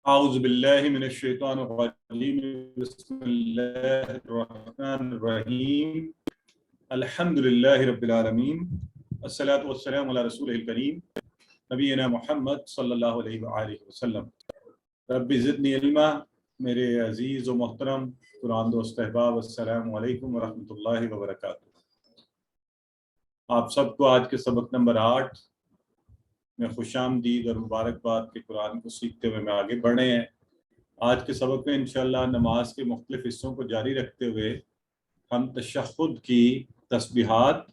اعوذ باللہ من الشیطان الرجیم بسم اللہ الرحمن الرحیم الحمد للہ رب العالمین الصلاۃ والسلام علی رسول الکریم نبینا محمد صلی اللہ علیہ وآلہ وسلم۔ رب زدنی علما، میرے عزیز و محترم قرآن دوست احباب، السلام علیکم ورحمۃ اللہ وبرکاتہ۔ آپ سب کو آج کے سبق نمبر 8 میں خوش آمدید اور مبارکباد کے قرآن کو سیکھتے ہوئے میں آگے بڑھے ہیں۔ آج کے سبق میں انشاءاللہ نماز کے مختلف حصوں کو جاری رکھتے ہوئے ہم تشہد کی تسبیحات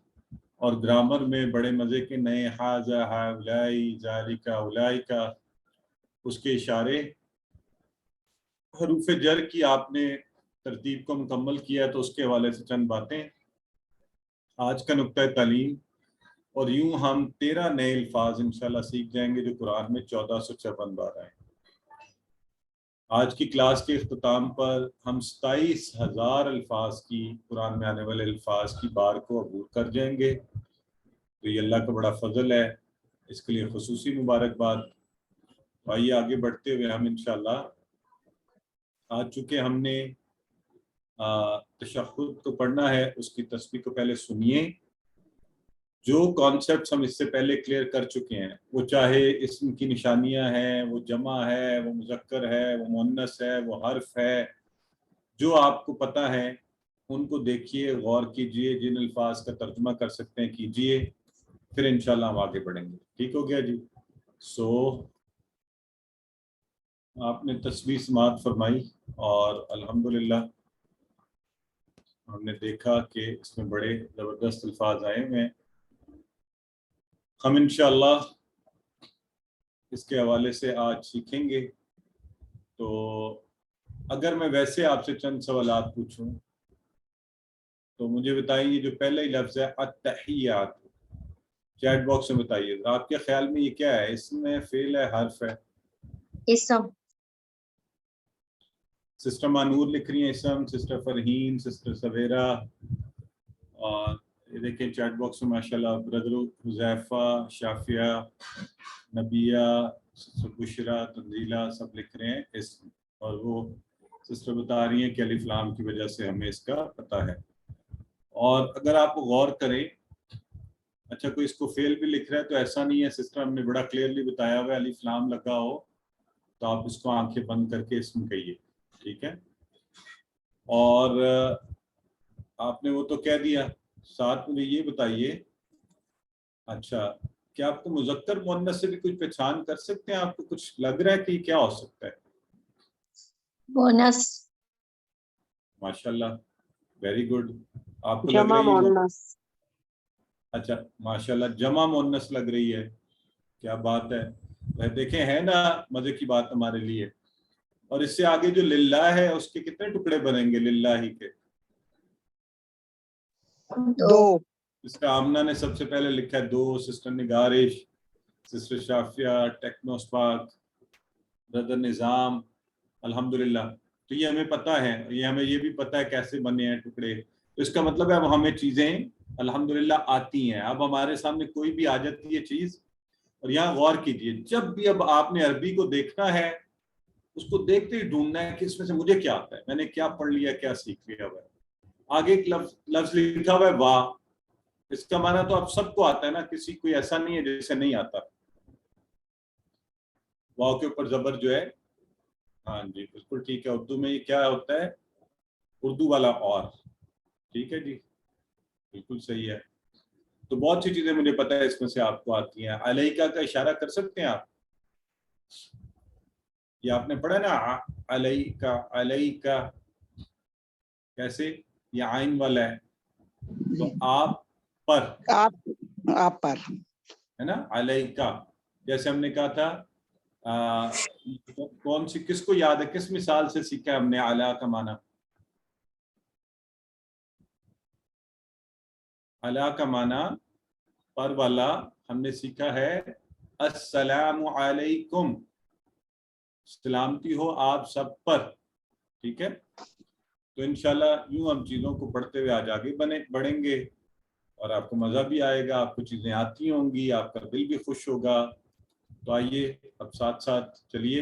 اور گرامر میں بڑے مزے کے نئے حاذا ہاولائی ذالکا اولائکا، اس کے اشارے، حروف جر کی آپ نے ترتیب کو مکمل کیا ہے تو اس کے حوالے سے چند باتیں آج کا نقطہ تعلیم، اور یوں ہم 13 نئے الفاظ انشاءاللہ سیکھ جائیں گے جو قرآن میں 1454 بار آئے۔ آج کی کلاس کے اختتام پر ہم 27,000 الفاظ کی، قرآن میں آنے والے الفاظ کی بار کو عبور کر جائیں گے، تو یہ اللہ کا بڑا فضل ہے، اس کے لیے خصوصی مبارکباد۔ آئیے آگے بڑھتے ہوئے ہم انشاءاللہ آج چونکہ ہم نے تشہد کو پڑھنا ہے، اس کی تسبیح کو پہلے سنیے۔ جو کانسیپٹس ہم اس سے پہلے کلیئر کر چکے ہیں، وہ چاہے اسم کی نشانیاں ہیں، وہ جمع ہے، وہ مذکر ہے، وہ مؤنث ہے، وہ حرف ہے، جو آپ کو پتہ ہے ان کو دیکھیے، غور کیجئے، جن الفاظ کا ترجمہ کر سکتے ہیں کیجئے، پھر انشاءاللہ ہم آگے بڑھیں گے۔ ٹھیک ہو گیا جی؟ آپ نے تسبیح سماعت فرمائی اور الحمدللہ ہم نے دیکھا کہ اس میں بڑے زبردست الفاظ آئے ہوئے ہیں۔ ہم انشاءاللہ اس کے حوالے سے آج سیکھیں گے۔ تو اگر میں ویسے آپ سے چند سوالات پوچھوں تو مجھے بتائیے، جو پہلا ہی لفظ ہے التحیات، چیٹ باکس میں بتائیے آپ کے خیال میں یہ کیا ہے؟ اسم ہے، فعل ہے، حرف ہے؟ اسم۔ سسٹر مانور لکھ رہی ہیں اسم، سسٹر فرحین، سسٹر سویرا، اور یہ دیکھیں چیٹ باکس میں ماشاءاللہ برادر حذیفہ، شافیہ، نبیہ، سسٹر بشرا، تنزیلہ سب لکھ رہے ہیں اسم، اور وہ سسٹر بتا رہی ہیں کہ الف لام کی وجہ سے ہمیں اس کا پتہ ہے۔ اور اگر آپ غور کریں، اچھا کوئی اس کو فعل بھی لکھ رہا ہے تو ایسا نہیں ہے، سسٹر ہم نے بڑا کلیئرلی بتایا ہوا ہے، الف لام لگا ہو تو آپ اس کو آنکھیں بند کر کے اسم کہیے، ٹھیک ہے؟ اور آپ نے وہ تو کہہ دیا، ساتھ مجھے یہ بتائیے، اچھا کیا آپ کو مذکر مؤنث سے بھی کچھ پہچان کر سکتے ہیں؟ آپ کو کچھ لگ رہا ہے کہ کیا ہو سکتا ہے؟ مؤنث۔ ماشاءاللہ، ویری گڈ۔ آپ کو لگ جمع رہی ہے؟ مؤنث۔ اچھا ماشاءاللہ جمع مؤنث لگ رہی ہے، کیا بات ہے، دیکھیں ہے نا مزے کی بات ہمارے لیے۔ اور اس سے آگے جو للہ ہے اس کے کتنے ٹکڑے بنیں گے للہ ہی کے؟ 2۔ سسٹر آمنہ نے سب سے پہلے لکھا ہے 2، سسٹر نگارش، سسٹر شافیہ، ٹیکنوسپاک، برادر نظام، الحمدللہ۔ تو یہ ہمیں پتہ ہے، یہ ہمیں یہ بھی پتہ ہے کیسے بنے ہیں ٹکڑے، تو اس کا مطلب ہے اب ہمیں چیزیں الحمدللہ آتی ہیں، اب ہمارے سامنے کوئی بھی آ جاتی ہے چیز۔ اور یہاں غور کیجئے، جب بھی اب آپ نے عربی کو دیکھنا ہے، اس کو دیکھتے ہی ڈھونڈنا ہے کہ اس میں سے مجھے کیا آتا ہے، میں نے کیا پڑھ لیا، کیا سیکھ لیا ہوا ہے۔ آگے ایک لفظ لکھا ہوا ہے وا، اس کا معنی تو اب سب کو آتا ہے نا، کسی کوئی ایسا نہیں ہے جسے نہیں آتا۔ واو کے اوپر زبر جو ہے، ہاں جی بالکل ٹھیک ہے، اردو میں یہ کیا ہوتا ہے؟ اردو والا اور، ٹھیک ہے جی بالکل صحیح ہے۔ تو بہت سی چیزیں مجھے پتہ ہے اس میں سے آپ کو آتی ہیں۔ علیکہ کا اشارہ کر سکتے ہیں آپ؟ یہ آپ نے پڑھا نا علیکہ، علیکہ کیسے؟ یہ عین والا ہے، تو آپ پر، آپ پر ہے نا، علیکہ۔ جیسے ہم نے کہا تھا کون سی، کس کو یاد ہے، کس مثال سے سیکھا ہے ہم نے علی کا معنی؟ علی کا معنی پر والا ہم نے سیکھا ہے السلام علیکم، سلامتی ہو آپ سب پر، ٹھیک ہے؟ تو انشاءاللہ یوں ہم چیزوں کو پڑھتے ہوئے آج آگے بڑھیں گے، اور آپ کو مزہ بھی آئے گا، آپ کو چیزیں آتی ہوں گی، آپ کا دل بھی خوش ہوگا۔ تو آئیے اب ساتھ ساتھ چلیے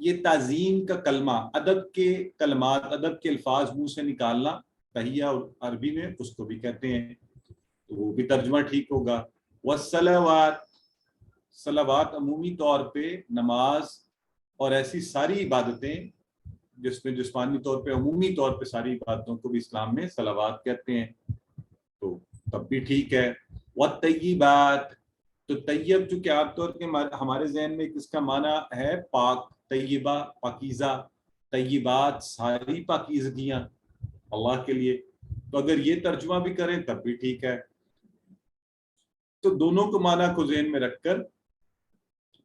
یہ تعظیم کا کلمہ، ادب کے کلمات، ادب کے الفاظ منہ سے نکالنا، تحیہ عربی میں اس کو بھی کہتے ہیں، تو وہ بھی ترجمہ ٹھیک ہوگا۔ والصلوات، صلوات عمومی طور پہ نماز اور ایسی ساری عبادتیں جس میں جسمانی طور پہ عمومی طور پہ ساری عبادتوں کو بھی اسلام میں صلوات کہتے ہیں، تو تب بھی ٹھیک ہے۔ والطیبات، تو طیب چونکہ عام طور پہ ہمارے ذہن میں کس کا معنی ہے؟ پاک، طیبہ پاکیزہ، طیبات ساری پاکیزگیاں اللہ کے لیے، تو اگر یہ ترجمہ بھی کریں تب بھی ٹھیک ہے۔ تو دونوں کو معنی کو ذہن میں رکھ کر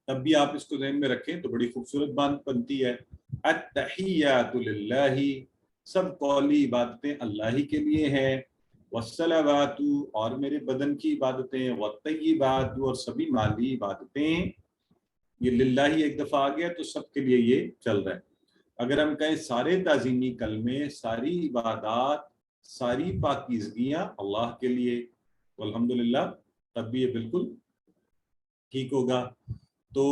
تب بھی آپ اس کو ذہن میں رکھیں تو بڑی خوبصورت بات بنتی ہے۔ التحیات للہ، سب قولی عبادتیں اللہ ہی کے لیے ہیں، والصلوات، اور میرے بدن کی عبادتیں، والطیبات، اور سبھی مالی عبادتیں، یہ للہ ہی ایک دفعہ آ گیا تو سب کے لیے یہ چل رہا ہے۔ اگر ہم کہیں سارے تعظیمی کلمے، ساری عبادات، ساری پاکیزگیاں اللہ کے لیے، تو الحمدللہ تب بھی یہ بالکل ٹھیک ہوگا۔ تو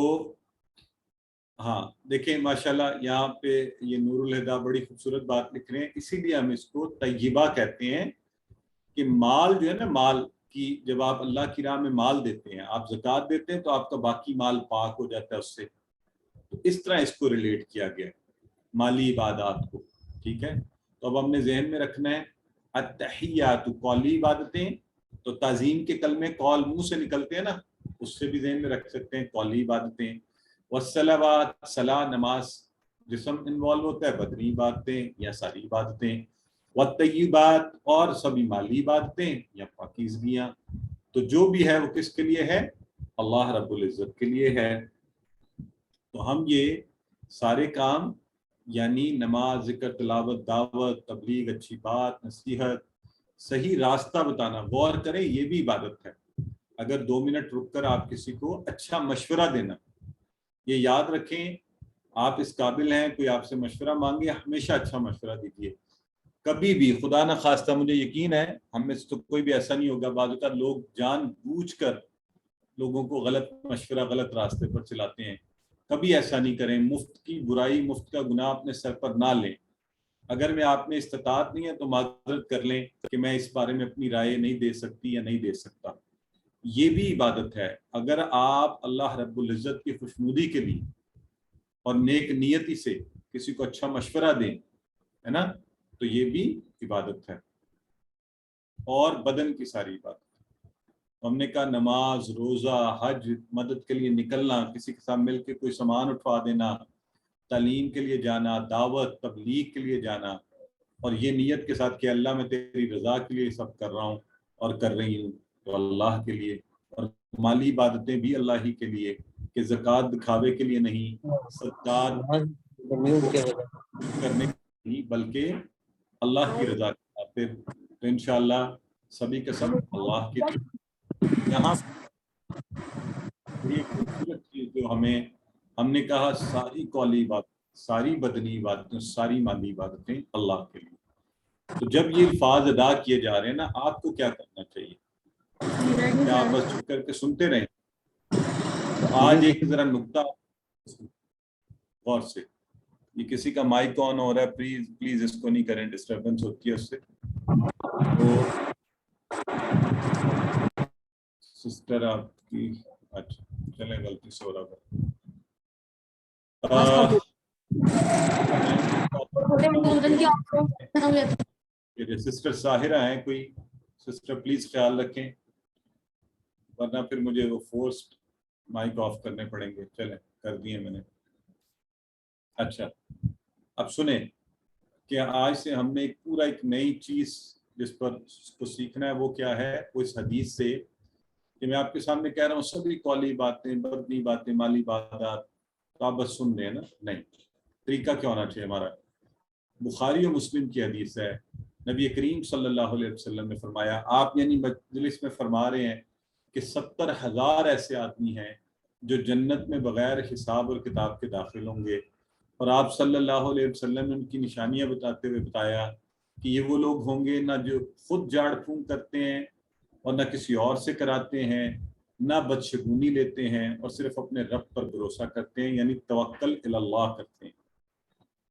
ہاں دیکھیں ماشاءاللہ یہاں پہ یہ نور الہدا بڑی خوبصورت بات لکھ رہے ہیں، اسی لیے ہم اس کو طیبہ کہتے ہیں کہ مال جو ہے نا، مال کی جب آپ اللہ کی راہ میں مال دیتے ہیں، آپ زکوٰۃ دیتے ہیں تو آپ کا باقی مال پاک ہو جاتا ہے اس سے، تو اس طرح اس کو ریلیٹ کیا گیا مالی عبادات کو، ٹھیک ہے۔ تو اب ہم نے ذہن میں رکھنا ہے التحیات قولی عبادتیں، تو تعظیم کے کلمے قول منہ سے نکلتے ہیں نا، اس سے بھی ذہن میں رکھ سکتے ہیں قولی عبادتیں۔ والصلوات، صلاح نماز جسم انوالو ہوتا ہے، بدنی عبادتیں یا ساری عبادتیں۔ والطیبات، اور سبھی مالی عبادتیں یا پاکیزگیاں، تو جو بھی ہے وہ کس کے لیے ہے؟ اللہ رب العزت کے لیے ہے۔ تو ہم یہ سارے کام یعنی نماز، ذکر، تلاوت، دعوت، تبلیغ، اچھی بات، نصیحت، صحیح راستہ بتانا، غور کریں یہ بھی عبادت ہے۔ اگر 2 منٹ رک کر آپ کسی کو اچھا مشورہ دینا، یہ یاد رکھیں آپ اس قابل ہیں، کوئی آپ سے مشورہ مانگے ہمیشہ اچھا مشورہ دیجیے، کبھی بھی خدا نہ خواستہ، مجھے یقین ہے ہم میں سے تو کوئی بھی ایسا نہیں ہوگا، بعض اوقات لوگ جان بوجھ کر لوگوں کو غلط مشورہ، غلط راستے پر چلاتے ہیں، کبھی ایسا نہیں کریں، مفت کی برائی، مفت کا گناہ اپنے سر پر نہ لیں۔ اگر میں آپ میں استطاعت نہیں ہے تو معذرت کر لیں کہ میں اس بارے میں اپنی رائے نہیں دے سکتی یا نہیں دے سکتا، یہ بھی عبادت ہے۔ اگر آپ اللہ رب العزت کی خوشنودی کے لیے اور نیک نیتی سے کسی کو اچھا مشورہ دیں، ہے نا، تو یہ بھی عبادت ہے۔ اور بدن کی ساری عبادت، ہم نے کہا نماز، روزہ، حج، مدد کے لیے نکلنا، کسی کے ساتھ مل کے کوئی سامان اٹھوا دینا، تعلیم کے لیے جانا، دعوت تبلیغ کے لیے جانا، اور یہ نیت کے ساتھ کہ اللہ میں تیری رضا کے لیے سب کر رہا ہوں اور کر رہی ہوں، تو اللہ کے لیے۔ اور مالی عبادتیں بھی اللہ ہی کے لیے، کہ زکوٰۃ دکھاوے کے لیے نہیں، صدقات کرنے کے نہیں، بلکہ اللہ کی رضا کی خاطر، تو انشاءاللہ سبھی کا سب اللہ کے لیے۔ یہاں ایک خوبصورت چیز جو ہم نے کہا ساری قولی بات، ساری بدنی عبادتیں، ساری مالی عبادتیں اللہ کے لیے، تو جب یہ الفاظ ادا کیے جا رہے ہیں نا، آپ کو کیا کرنا چاہیے؟ کیا آپ بس چپ کر کے سنتے رہیں؟ آج ایک ذرا نکتہ غور سے، یہ کسی کا مائک آن ہو رہا ہے، پلیز اس کو نہیں کریں، ڈسٹربنس ہوتی ہے اس سے۔ تو سسٹر آپ کی، اچھا چلیں غلطی سے ہو رہا ہے۔ سسٹر ساحرہ ہیں کوئی؟ سسٹر پلیز خیال رکھیں، ورنہ پھر مجھے وہ فورسڈ مائک آف کرنے پڑیں گے۔ چلیں کر دیے میں نے۔ اچھا اب سنیں کہ آج سے ہم نے پورا ایک نئی چیز جس پر کو سیکھنا ہے، وہ کیا ہے؟ وہ اس حدیث سے کہ میں آپ کے سامنے کہہ رہا ہوں سبھی قولی باتیں، بدنی باتیں، مالی باتیں، تو آپ بس سن رہے ہیں نا؟ نہیں، طریقہ کیا ہونا چاہیے ہمارا؟ بخاری و مسلم کی حدیث ہے، نبی کریم صلی اللہ علیہ وسلم نے فرمایا، آپ یعنی مجلس میں فرما رہے ہیں کہ 70,000 ایسے آدمی ہیں جو جنت میں بغیر حساب اور کتاب کے داخل ہوں گے، اور آپ صلی اللہ علیہ وسلم نے ان کی نشانیاں بتاتے ہوئے بتایا کہ یہ وہ لوگ ہوں گے نہ جو خود جھاڑ پھونک کرتے ہیں اور نہ کسی اور سے کراتے ہیں، نہ بدشگونی لیتے ہیں اور صرف اپنے رب پر بھروسہ کرتے ہیں، یعنی توکل الی اللہ کرتے ہیں۔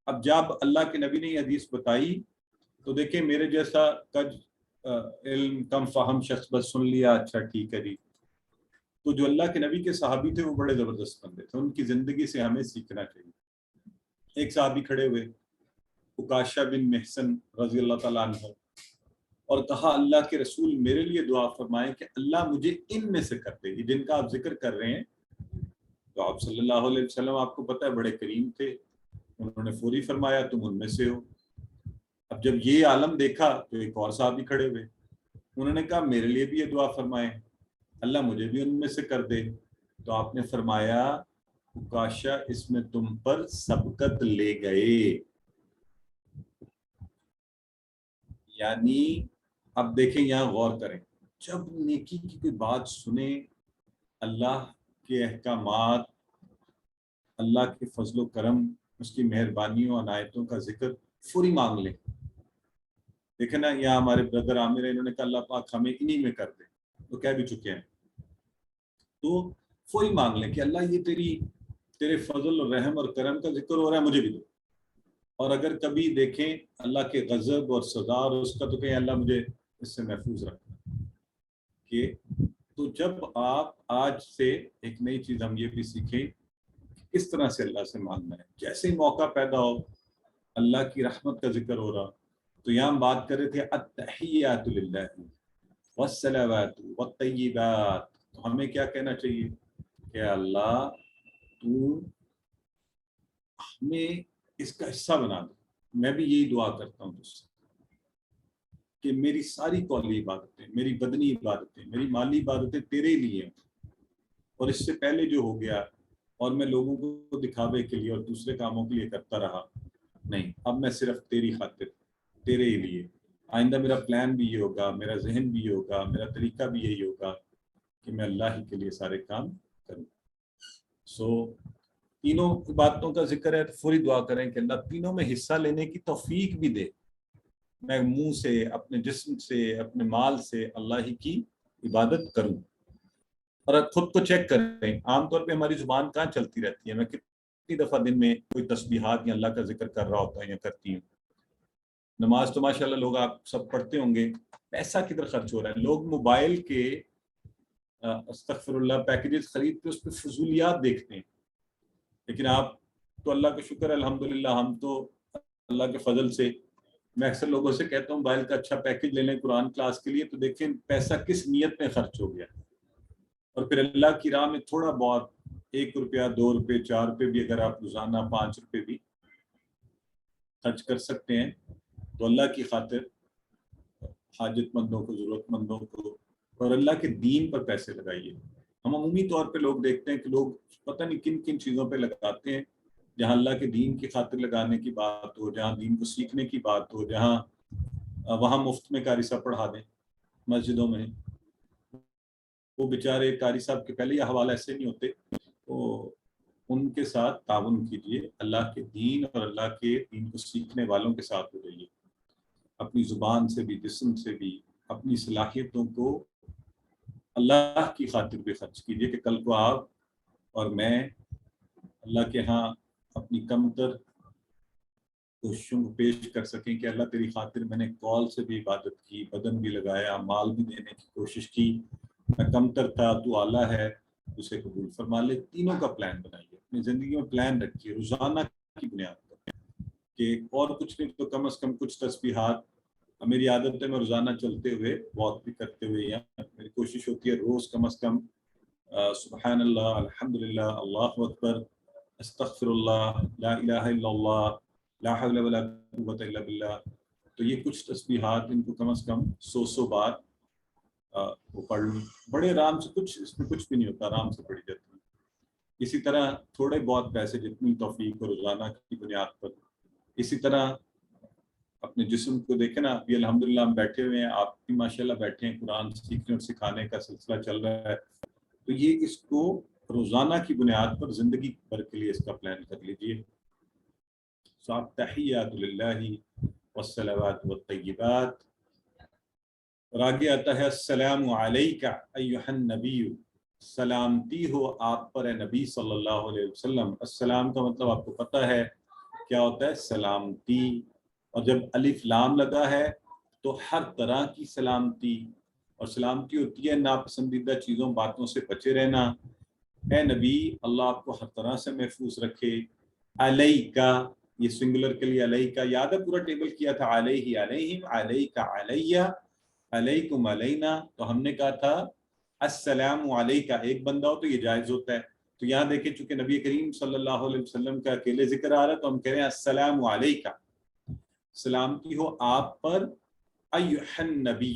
اب جب اللہ کے نبی نے یہ حدیث بتائی تو دیکھیں میرے جیسا کج علم کم فہم شخص بس سن لیا، اچھا ٹھیک ہے جی، تو جو اللہ کے نبی کے صحابی تھے وہ بڑے زبردست بندے تھے، ان کی زندگی سے ہمیں سیکھنا چاہیے۔ ایک صحابی کھڑے ہوئے عکاشہ بن محسن رضی اللہ تعالیٰ عنہ، اور کہا اللہ کے رسول میرے لیے دعا فرمائیں کہ اللہ مجھے ان میں سے کر دے، جن کا آپ ذکر کر رہے ہیں۔ تو آپ صلی اللہ علیہ وسلم آپ کو پتہ ہے بڑے کریم تھے، انہوں نے فوری فرمایا تم ان میں سے ہو۔ اب جب یہ عالم دیکھا تو ایک اور صحابی کھڑے ہوئے، انہوں نے کہا میرے لیے بھی یہ دعا فرمائیں اللہ مجھے بھی ان میں سے کر دے۔ تو آپ نے فرمایا عکاشہ اس میں تم پر سبقت لے گئے، یعنی اب دیکھیں یہاں غور کریں، جب نیکی کی کوئی بات سنیں، اللہ کے احکامات، اللہ کے فضل و کرم، اس کی مہربانیوں عنایتوں کا ذکر فوری مانگ لیں۔ دیکھیں نا یہاں ہمارے بردر عامر انہوں نے کہا اللہ پاک ہمیں انہی میں کر دے، وہ کہہ بھی چکے ہیں، تو فوری مانگ لیں کہ اللہ یہ تیرے فضل و رحم اور کرم کا ذکر ہو رہا ہے مجھے بھی دو۔ اور اگر کبھی دیکھیں اللہ کے غضب اور سزا اور اس کا، تو کہیں اللہ مجھے اس سے محفوظ رکھنا کہ تو جب آپ آج سے ایک نئی چیز ہم یہ بھی سیکھیں کس طرح سے اللہ سے مانگنا ہے، جیسے ہی موقع پیدا ہو اللہ کی رحمت کا ذکر ہو رہا، تو یہاں ہم بات کر رہے تھے التحیات للہ والصلوات والطیبات، تو ہمیں کیا کہنا چاہیے کہ اللہ تو ہمیں اس کا حصہ بنا دے۔ میں بھی یہی دعا کرتا ہوں تجھ سے کہ میری ساری قولی عبادتیں، میری بدنی عبادتیں، میری مالی عبادتیں تیرے لیے ہیں، اور اس سے پہلے جو ہو گیا اور میں لوگوں کو دکھاوے کے لیے اور دوسرے کاموں کے لیے کرتا رہا، نہیں، اب میں صرف تیری خاطر، تیرے ہی لیے، آئندہ میرا پلان بھی یہ ہوگا، میرا ذہن بھی یہ ہوگا، میرا طریقہ بھی یہی ہوگا کہ میں اللہ ہی کے لیے سارے کام کروں۔ تینوں باتوں کا ذکر ہے تو فوری دعا کریں کہ اللہ تینوں میں حصہ لینے کی توفیق بھی دے، میں منہ سے، اپنے جسم سے، اپنے مال سے اللہ ہی کی عبادت کروں۔ اور خود کو چیک کریں، عام طور پہ ہماری زبان کہاں چلتی رہتی ہے، میں کتنی دفعہ دن میں کوئی تسبیحات یا اللہ کا ذکر کر رہا ہوتا ہے یا کرتی ہوں۔ نماز تو ماشاءاللہ لوگ آپ سب پڑھتے ہوں گے، پیسہ کدھر خرچ ہو رہا ہے، لوگ موبائل کے استغفر اللہ پیکیجز خرید کے اس پہ فضولیات دیکھتے ہیں، لیکن آپ تو اللہ کا شکر ہے الحمدللہ، ہم تو اللہ کے فضل سے، میں اکثر لوگوں سے کہتا ہوں موبائل کا اچھا پیکیج لے لیں قرآن کلاس کے لیے، تو دیکھیں پیسہ کس نیت میں خرچ ہو گیا، اور پھر اللہ کی راہ میں تھوڑا بہت 1 روپیہ 2 روپے 4 روپے بھی اگر آپ روزانہ 5 روپے بھی خرچ کر سکتے ہیں تو اللہ کی خاطر حاجت مندوں کو، ضرورت مندوں کو، اور اللہ کے دین پر پیسے لگائیے۔ ہم عمومی طور پہ لوگ دیکھتے ہیں کہ لوگ پتہ نہیں کن کن چیزوں پہ لگاتے ہیں، جہاں اللہ کے دین کی خاطر لگانے کی بات ہو، جہاں دین کو سیکھنے کی بات ہو، جہاں وہاں مفت میں قاری صاحب پڑھا دیں مسجدوں میں، وہ بیچارے قاری صاحب کے پہلے یہ حوالہ ایسے نہیں ہوتے، تو ان کے ساتھ تعاون کیجیے، اللہ کے دین اور اللہ کے دین کو سیکھنے والوں کے ساتھ ہو جائیے، اپنی زبان سے بھی، جسم سے بھی، اپنی صلاحیتوں کو اللہ کی خاطر بھی خرچ کیجیے کہ کل کو آپ اور میں اللہ کے ہاں اپنی کمتر کوششوں کو پیش کر سکیں کہ اللہ تیری خاطر میں نے قول سے بھی عبادت کی، بدن بھی لگایا، مال بھی دینے کی کوشش کی، میں کمتر تھا، تو اعلیٰ ہے، اسے قبول فرما لے۔ تینوں کا پلان بنائیے، اپنی زندگی میں پلان رکھیے روزانہ کی بنیاد پر کہ اور کچھ نہیں تو کم از کم کچھ تسبیحات، میری عادت ہے میں روزانہ چلتے ہوئے واک بھی کرتے ہوئے، یا میری کوشش ہوتی ہے روز کم از کم سبحان اللہ، الحمدللہ، اللہ اکبر، استغفر اللہ، لا الہ الا اللہ، لا حول ولا قوت الا باللہ، تو یہ کچھ تسبیحات ان کو کم از کم 100 بار وہ پڑھ لوں، بڑے آرام سے، کچھ اس میں کچھ بھی نہیں ہوتا، آرام سے پڑھی جاتی ہے۔ اسی طرح تھوڑے بہت پیسے جتنی توفیق ہو روزانہ کی بنیاد پر، اسی طرح اپنے جسم کو دیکھیں نا، ابھی الحمدللہ ہم بیٹھے ہوئے ہیں، آپ بھی ماشاءاللہ بیٹھے ہیں، قرآن سیکھنے اور سکھانے کا سلسلہ چل رہا ہے، تو یہ اس کو روزانہ کی بنیاد پر زندگی بھر کے لیے اس کا پلان کر لیجئے۔ تحیات للہ والصلوات والطیبات، اور آگے آتا ہے السلام علیک ایھا النبی سلامتی ہو آپ پر اے نبی صلی اللہ علیہ وسلم. السلام کا مطلب آپ کو پتہ ہے کیا ہوتا ہے؟ سلامتی. اور جب الف لام لگا ہے تو ہر طرح کی سلامتی، اور سلامتی ہوتی ہے ناپسندیدہ چیزوں باتوں سے بچے رہنا. اے نبی اللہ آپ کو ہر طرح سے محفوظ رکھے. علیکا، یہ سنگولر کے لیے علیکا، یاد ہے پورا ٹیبل کیا تھا، علیہ علیہم، علیکا علیہ، علیکم علینا. تو ہم نے کہا تھا السلام علیکہ، ایک بندہ ہو تو یہ جائز ہوتا ہے. تو یہاں دیکھیں چونکہ نبی کریم صلی اللہ علیہ وسلم کا اکیلے ذکر آ رہا ہے تو ہم کہہ رہے ہیں السلام علیکہ، سلامتی ہو آپ پر ایھا النبی.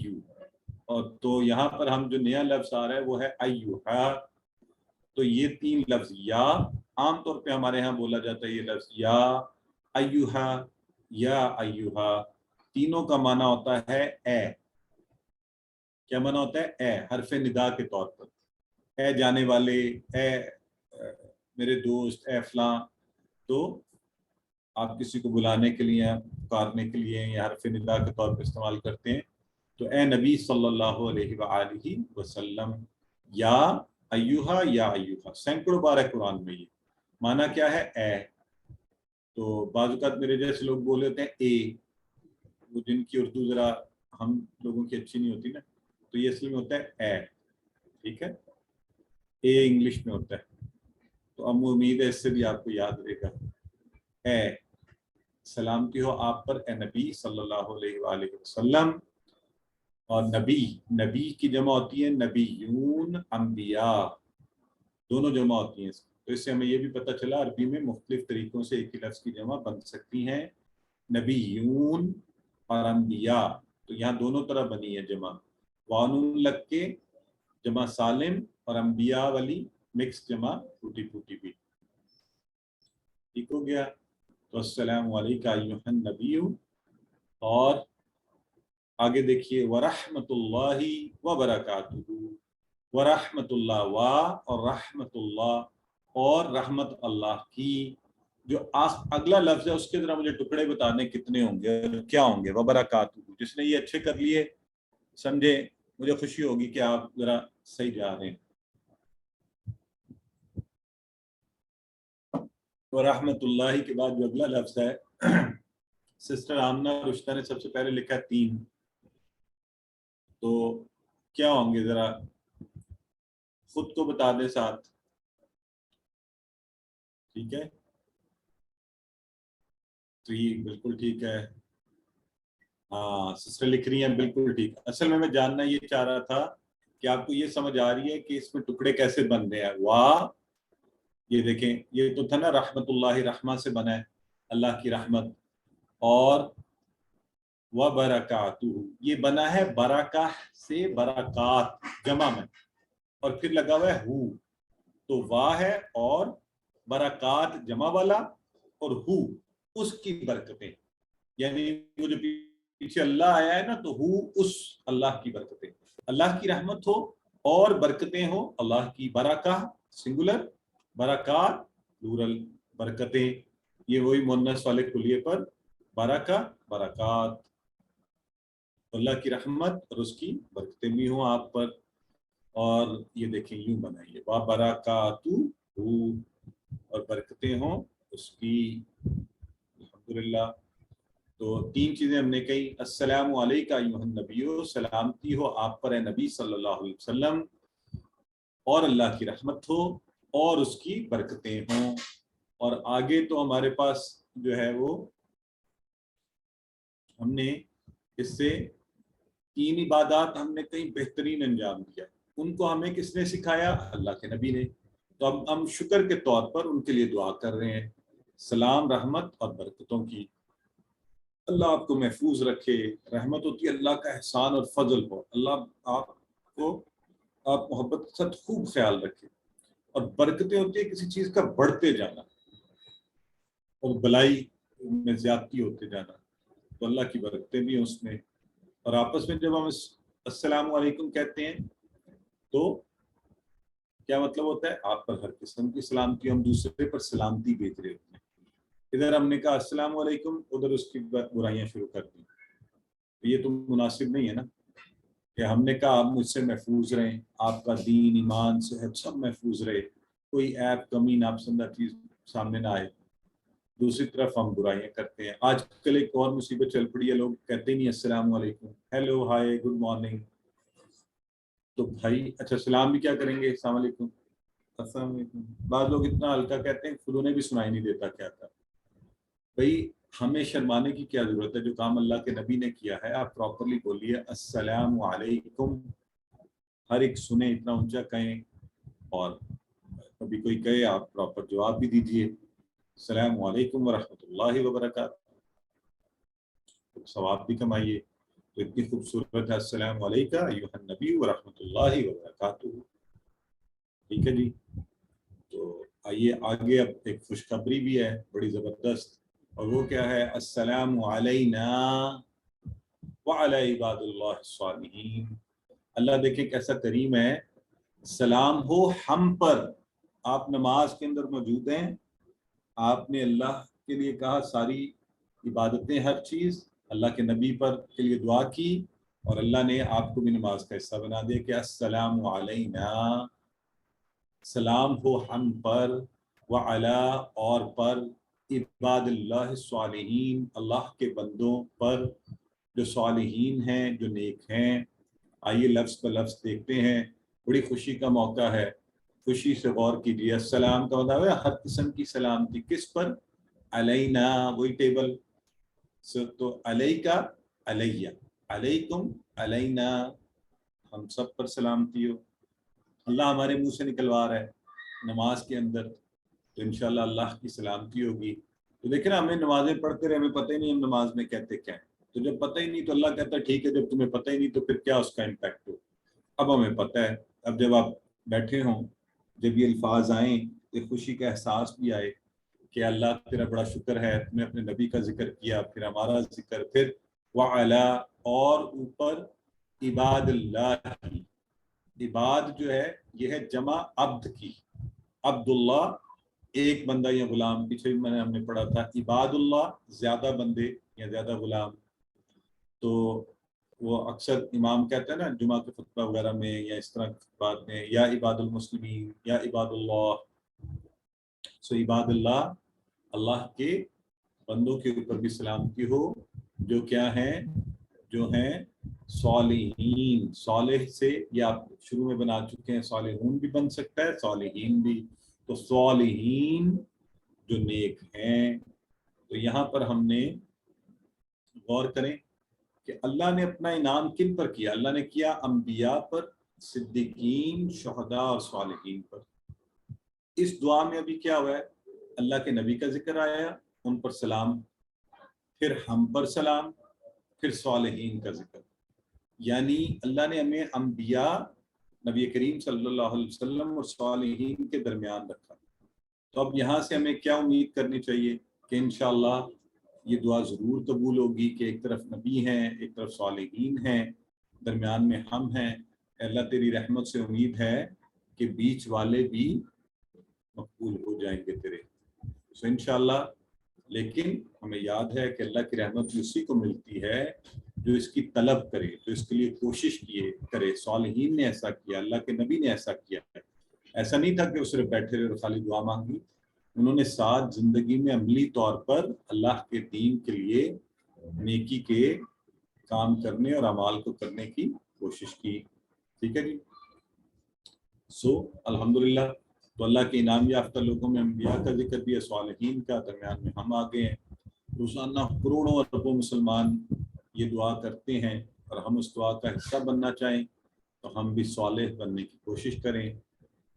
اور تو یہاں پر ہم جو نیا لفظ آ رہا ہے وہ ہے ایھا. تو یہ تین لفظ، یا عام طور پہ ہمارے ہاں بولا جاتا ہے یہ لفظ یا ایھا یا ایھا، تینوں کا معنی ہوتا ہے اے. کیا معنی ہوتا ہے؟ اے، حرف ندا کے طور پر، اے جانے والے، اے میرے دوست، اے فلاں. تو آپ کسی کو بلانے کے لیے، پکارنے کے لیے یا حرف ندا کے طور پر استعمال کرتے ہیں. تو اے نبی صلی اللہ علیہ وآلہ وسلم، یا ایھا یا ایھا، سینکڑوں بار ہے قرآن میں. یہ معنی کیا ہے؟ اے. تو بعض اوقات میرے جیسے لوگ بول لیتے ہیں اے، وہ جن کی اردو ذرا ہم لوگوں کی اچھی نہیں ہوتی نا، تو یہ اصل میں ہوتا ہے اے. ٹھیک ہے، اے انگلش میں ہوتا ہے. تو اب امید ہے اس سے بھی آپ کو یاد رہے گا. اے، سلامتی ہو آپ پر اے نبی صلی اللہ علیہ وآلہ وسلم. اور نبی، نبی کی جمع ہوتی ہے نبیون، انبیاء، دونوں جمع ہوتی ہیں. تو اس سے ہمیں یہ بھی پتہ چلا عربی میں مختلف طریقوں سے ایک ہی لفظ کی جمع بن سکتی ہیں، نبیون اور انبیاء. تو یہاں دونوں طرح بنی ہے جمع، وانون لگ کے جمع سالم، اور انبیاء والی مکس جمع ٹوٹی پھوٹی بھی. ٹھیک ہو گیا؟ تو السلام علیکم ایھا النبی. اور آگے دیکھیے ورحمۃ اللہ وبرکاتہ. ورحمۃ اللہ، وا اور رحمۃ اللہ، اور رحمت اللہ کی. جو اگلا لفظ ہے اس کے ذرا مجھے ٹکڑے بتا دیں کتنے ہوں گے، کیا ہوں گے؟ وبرکاتہ. جس نے یہ اچھے کر لیے سمجھے، مجھے خوشی ہوگی کہ آپ ذرا صحیح جا رہے ہیں. تو رحمت اللہ کے بعد جو اگلا لفظ ہے، سسٹر آمنہ رشتہ نے سب سے پہلے لکھا 3. تو کیا ہوں گے ذرا خود کو بتا دیں ساتھ. ٹھیک ہے، تو یہ بالکل ٹھیک ہے. ہاں سسٹر لکھ رہی ہیں بالکل ٹھیک. اصل میں جاننا یہ چاہ رہا تھا کہ آپ کو یہ سمجھ آ رہی ہے کہ اس میں ٹکڑے کیسے بن رہے ہیں. واہ، یہ دیکھیں یہ تو تھا نا رحمت اللہ، رحمہ سے بنا ہے اللہ کی رحمت، اور وبرکاتہ یہ بنا ہے برکہ سے برکات جمع میں، اور پھر لگا ہوا ہے ہو. تو واہ ہے اور برکات جمع والا، اور ہو اس کی برکتیں، یعنی وہ جو پیچھے اللہ آیا ہے نا، تو ہو اس اللہ کی برکتیں، اللہ کی رحمت ہو اور برکتیں ہو اللہ کی. برکہ سنگولر، برکات پلورل، برکتیں یہ وہی مؤنث والے کلیے پر، برکہ برکات، اللہ کی رحمت اور اس کی برکتیں بھی ہوں آپ پر. اور یہ دیکھیں یوں بنائیے وبرکاتہ، اور برکتیں ہوں اس کی. الحمدللہ. تو 3 چیزیں ہم نے کہی. السلام علیکم ایھا النبی، سلامتی ہو آپ پر اے نبی صلی اللہ علیہ وسلم، اور اللہ کی رحمت ہو اور اس کی برکتیں ہوں. اور آگے تو ہمارے پاس جو ہے وہ ہم نے اس سے 3 عبادات ہم نے کہیں بہترین انجام دیا. ان کو ہمیں کس نے سکھایا؟ اللہ کے نبی نے. تو اب ہم شکر کے طور پر ان کے لیے دعا کر رہے ہیں، سلام رحمت اور برکتوں کی. اللہ آپ کو محفوظ رکھے. رحمت ہوتی ہے اللہ کا احسان اور فضل ہو، اللہ آپ کو آپ محبت کے ساتھ خوب خیال رکھے. اور برکتیں ہوتی ہے کسی چیز کا بڑھتے جانا اور بلائی میں زیادتی ہوتے جانا، تو اللہ کی برکتیں بھی ہیں اس میں. اور آپس میں جب ہم السلام علیکم کہتے ہیں تو کیا مطلب ہوتا ہے؟ آپ پر ہر قسم کی سلامتی، ہم دوسرے پر سلامتی بھیج رہے ہوتے ہیں. ادھر ہم نے کہا السلام علیکم، ادھر اس کی برائیاں شروع کر دی، یہ تو مناسب نہیں ہے نا. کہ ہم نے کہا آپ مجھ سے محفوظ رہیں، آپ کا دین، ایمان، صحت سب محفوظ رہے، کوئی عیب، کمی، ناپسندہ چیز سامنے نہ آئے۔ دوسری طرف ہم برائیاں کرتے ہیں۔ آج کل ایک اور مصیبت چل پڑی ہے، لوگ کہتے ہی نہیں السلام علیکم، ہیلو، ہائے، گڈ مارننگ۔ تو بھائی اچھا سلام بھی کیا کریں گے، السلام علیکم، السلام علیکم۔ بعض لوگ اتنا ہلکا کہتے ہیں خود انہیں بھی سنائی نہیں دیتا کیا تھا۔ بھائی ہمیں شرمانے کی کیا ضرورت ہے؟ جو کام اللہ کے نبی نے کیا ہے آپ پراپرلی بولیے السلام علیکم، ہر ایک سنیں، اتنا اونچا کہیں، اور کبھی کوئی کہے آپ پراپر جواب بھی دیجئے، السلام علیکم ورحمۃ اللہ وبرکاتہ، ثواب بھی کمائیے۔ تو اتنی خوبصورت ہے السلام علیکم ایھا النبی ورحمۃ اللہ وبرکاتہ، ٹھیک ہے جی۔ تو آئیے آگے، اب ایک خوشخبری بھی ہے بڑی زبردست، اور وہ کیا ہے؟ السلام علینا وعلی عباد اللہ الصالحین۔ اللہ دیکھیں کیسا کریم ہے، سلام ہو ہم پر۔ آپ نماز کے اندر موجود ہیں، آپ نے اللہ کے لیے کہا ساری عبادتیں، ہر چیز اللہ کے نبی پر کے لیے دعا کی، اور اللہ نے آپ کو بھی نماز کا حصہ بنا دیا کہ السلام علینا، سلام ہو ہم پر، وعلا اور پر، عباد اللہ الصالحین اللہ کے بندوں پر جو صالحین ہیں، جو نیک ہیں۔ آئیے لفظ پر لفظ دیکھتے ہیں، بڑی خوشی کا موقع ہے، خوشی سے غور کیجیے۔ السلام کا مطلب ہے ہر قسم کی سلامتی، کس پر؟ علینا، وہی ٹیبل، تو علیکا، علیہ، علیکم، علینا، ہم سب پر سلامتی ہو۔ اللہ ہمارے منہ سے نکلوا رہا ہے نماز کے اندر، تو انشاءاللہ اللہ کی سلامتی ہوگی۔ تو دیکھیں نا، ہمیں نمازیں پڑھتے رہے، ہمیں پتہ ہی نہیں ہم نماز میں کہتے کیا ہیں۔ تو جب پتہ ہی نہیں تو اللہ کہتا ہے ٹھیک ہے، جب تمہیں پتہ ہی نہیں تو پھر کیا اس کا امپیکٹ ہو۔ اب ہمیں پتہ ہے، اب جب آپ بیٹھے ہوں، جب یہ الفاظ آئیں تو خوشی کا احساس بھی آئے کہ اللہ تیرا بڑا شکر ہے، تم نے اپنے نبی کا ذکر کیا، پھر ہمارا ذکر، پھر وعلا، اور اوپر عباد اللہ کی۔ عباد جو ہے یہ ہے جمع عبد کی، عبداللہ ایک بندہ یا غلام، پیچھے بھی ہم نے پڑھا تھا عباد اللہ زیادہ بندے یا زیادہ غلام۔ تو وہ اکثر امام کہتے ہیں نا جمعہ کے خطبہ وغیرہ میں یا اس طرح کی بات میں، یا عباد المسلمین یا عباد اللہ، سو عباد اللہ، اللہ کے بندوں کے اوپر بھی سلامتی ہو، جو کیا ہیں؟ جو ہیں صالحین۔ صالح سے یہ آپ شروع میں بنا چکے ہیں، صالحون بھی بن سکتا ہے، صالحین بھی، تو صالحین جو نیک ہیں۔ تو یہاں پر ہم نے غور کریں کہ اللہ نے اپنا انعام کن پر کیا؟ اللہ نے کیا انبیاء پر، صدیقین، شہداء اور صالحین پر۔ اس دعا میں ابھی کیا ہوا ہے؟ اللہ کے نبی کا ذکر آیا، ان پر سلام، پھر ہم پر سلام، پھر صالحین کا ذکر، یعنی اللہ نے ہمیں انبیاء، نبی کریم صلی اللہ علیہ وسلم اور صالحین کے درمیان رکھا۔ تو اب یہاں سے ہمیں کیا امید کرنی چاہیے؟ کہ انشاءاللہ یہ دعا ضرور قبول ہوگی کہ ایک طرف نبی ہیں، ایک طرف صالحین ہیں، درمیان میں ہم ہیں۔ اللہ تیری رحمت سے امید ہے کہ بیچ والے بھی مقبول ہو جائیں گے تیرے، سو انشاءاللہ۔ لیکن ہمیں یاد ہے کہ اللہ کی رحمت اسی کو ملتی ہے جو اس کی طلب کرے، جو اس کے لیے کوشش کرے۔ صالحین نے ایسا کیا، اللہ کے نبی نے ایسا کیا ہے۔ ایسا نہیں تھا کہ وہ صرف بیٹھے رہے اور خالی دعا مانگی، انہوں نے ساتھ زندگی میں عملی طور پر اللہ کے دین کے لیے نیکی کے کام کرنے اور اعمال کو کرنے کی کوشش کی، ٹھیک ہے جی۔ سو الحمدللہ، تو اللہ کے انعام یافتہ لوگوں میں انبیاء کا ذکر بھی ہے، صالحین کا، درمیان میں ہم آگے ہیں۔ روزانہ کروڑوں اربوں مسلمان یہ دعا کرتے ہیں، اور ہم اس دعا کا حصہ بننا چاہیں تو ہم بھی صالح بننے کی کوشش کریں،